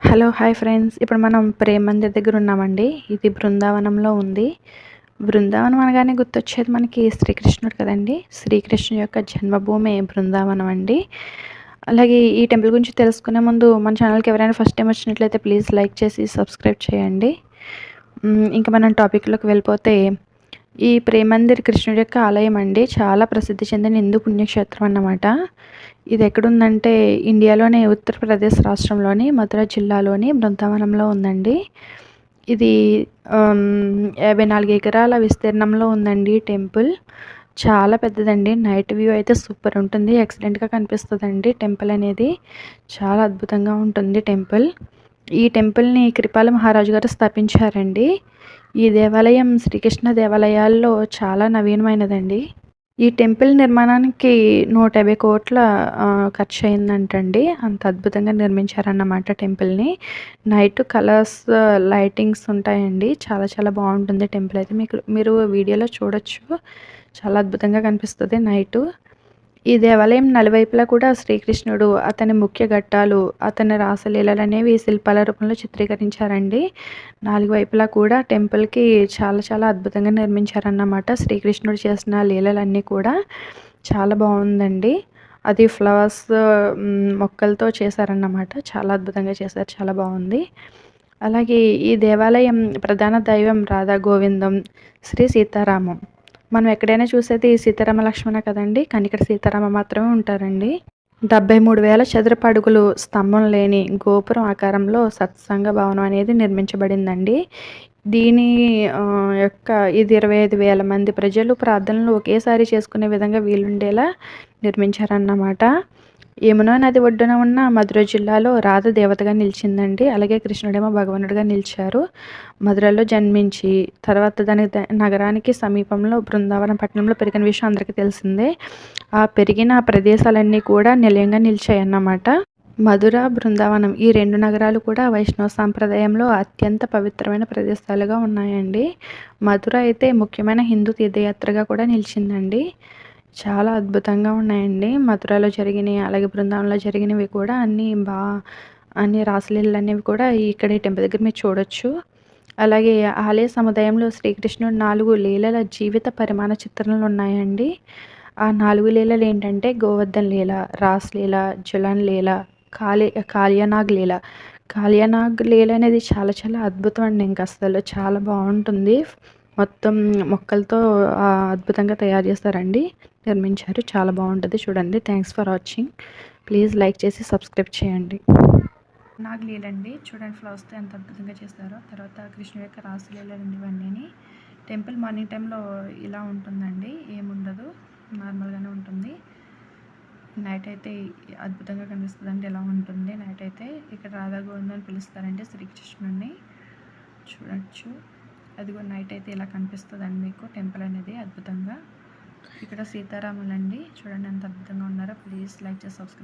Hello hi friends, ఇప్పుడు మనం ప్రేమ్ మందిర్ దగ్గర ఉన్నామండి. ఇది బృందావనంలో ఉంది. బృందావనం అనగానే గుర్తొచ్చేది మనకి శ్రీకృష్ణుడు కదండి. శ్రీకృష్ణుడి యొక్క జన్మభూమి బృందావనం అండి. అలాగే ఈ టెంపుల్ గురించి తెలుసుకునే ముందు మన ఛానల్కి ఎవరైనా ఫస్ట్ టైం వచ్చినట్లయితే ప్లీజ్ లైక్ చేసి సబ్స్క్రైబ్ చేయండి. ఇంకా మనం టాపిక్లోకి వెళ్ళిపోతే, ఈ ప్రేమ్ మందిర్ కృష్ణుడి యొక్క ఆలయం అండి. చాలా ప్రసిద్ధి చెందిన హిందూ పుణ్యక్షేత్రం అన్నమాట. ఇది ఎక్కడుందంటే ఇండియాలోని ఉత్తరప్రదేశ్ రాష్ట్రంలోని మథుర జిల్లాలోని బృందావనంలో ఉందండి. ఇది 54 ఎకరాల విస్తీర్ణంలో ఉందండి టెంపుల్. చాలా పెద్దదండి. నైట్ వ్యూ అయితే సూపర్ ఉంటుంది. ఎక్సలెంట్గా కనిపిస్తుందండి టెంపుల్ అనేది. చాలా అద్భుతంగా ఉంటుంది టెంపుల్. ఈ టెంపుల్ని కృపాల మహారాజు గారు స్థాపించారండి. ఈ దేవాలయం శ్రీకృష్ణ దేవాలయాల్లో చాలా నవీనమైనదండి. ఈ టెంపుల్ నిర్మాణానికి 150 కోట్ల ఖర్చు అయిందంటండి. అంత అద్భుతంగా నిర్మించారన్నమాట టెంపుల్ని. నైట్ కలర్స్ లైటింగ్స్ ఉంటాయండి. చాలా చాలా బాగుంటుంది టెంపుల్ అయితే. మీరు వీడియోలో చూడొచ్చు. చాలా అద్భుతంగా కనిపిస్తుంది నైటు. ఈ దేవాలయం నలువైపులా కూడా శ్రీకృష్ణుడు, అతని ముఖ్య ఘట్టాలు, అతని రాసలీలలు అనేవి శిల్పాల రూపంలో చిత్రీకరించారండి. 4 వైపులా కూడా టెంపుల్కి చాలా చాలా అద్భుతంగా నిర్మించారన్నమాట. శ్రీకృష్ణుడు చేసిన లీలలన్నీ కూడా చాలా బాగుందండి. అది ఫ్లవర్స్ మొక్కలతో చేశారన్నమాట. చాలా అద్భుతంగా చేశారు. చాలా బాగుంది. అలాగే ఈ దేవాలయం ప్రధాన దైవం రాధా గోవిందం, శ్రీ సీతారామం. మనం ఎక్కడైనా చూసేది సీతారామ లక్ష్మణ కదండి, కానీ ఇక్కడ సీతారామ మాత్రమే ఉంటారండి. 73,000 చదరపు అడుగులు స్తంభం లేని గోపురం ఆకారంలో సత్సంగ భవనం అనేది నిర్మించబడిందండి. దీని యొక్క ఇది 25,000 మంది ప్రజలు ప్రార్థనలు ఒకేసారి చేసుకునే విధంగా వీలుండేలా నిర్మించారన్నమాట. యమునా నది ఒడ్డున ఉన్న మధుర జిల్లాలో రాధ దేవతగా నిలిచిందండి. అలాగే కృష్ణుడేమో భగవానుడిగా నిలిచారు. మధురలో జన్మించి తర్వాత నగరానికి సమీపంలో బృందావనం పట్టణంలో పెరిగిన విషయం అందరికీ తెలిసిందే. ఆ పెరిగిన ప్రదేశాలన్నీ కూడా నిలయంగా నిలిచాయన్నమాట. మధుర, బృందావనం ఈ 2 నగరాలు కూడా వైష్ణవ సాంప్రదాయంలో అత్యంత పవిత్రమైన ప్రదేశాలుగా ఉన్నాయండి. మధుర అయితే ముఖ్యమైన హిందూ తీర్థయాత్రగా కూడా నిలిచిందండి. చాలా అద్భుతంగా ఉన్నాయండి మధురలో జరిగినవి. అలాగే బృందావనంలో జరిగినవి కూడా అన్ని రాసలీలలు అనేవి కూడా ఇక్కడ ఈ టెంపుల్ దగ్గర మీరు చూడొచ్చు. అలాగే ఆలయ సముదాయంలో శ్రీకృష్ణుడు 4 లీలల జీవిత పరిమాణ చిత్రణలు ఉన్నాయండి. ఆ 4 లీలలు ఏంటంటే గోవర్ధన్ లీల, రాసలీల, జులన్ లీల, కాళియానాగ్ లీల. కాళియానాగ్ లీల అనేది చాలా చాలా అద్భుతం అండి. ఇంక అసలు చాలా బాగుంటుంది. మొత్తం మొక్కలతో అద్భుతంగా తయారు చేస్తారండి, నిర్మించారు. చాలా బాగుంటుంది చూడండి. Thanks for watching. Please like చేసి సబ్స్క్రైబ్ చేయండి. నాగలీలండి చూడండి, ఫ్లవర్స్తో ఎంత అద్భుతంగా చేస్తారో. తర్వాత కృష్ణుడి యొక్క రాసలీలండి ఇవన్నీ. టెంపుల్ మార్నింగ్ టైంలో ఇలా ఉంటుందండి, ఏముండదు, నార్మల్గానే ఉంటుంది. నైట్ అయితే అద్భుతంగా కనిపిస్తుందండి. ఎలా ఉంటుంది నైట్ అయితే. ఇక్కడ రాధా గోవిందం అని పిలుస్తారండి శ్రీకృష్ణుడిని. చూడొచ్చు, అదిగో నైట్ అయితే ఇలా కనిపిస్తుందండి మీకు టెంపుల్ అనేది అద్భుతంగా. ఇక్కడ సీతారాములండి చూడండి ఎంత అద్భుతంగా ఉన్నారో. ప్లీజ్ లైక్ చేసి సబ్స్క్రైబ్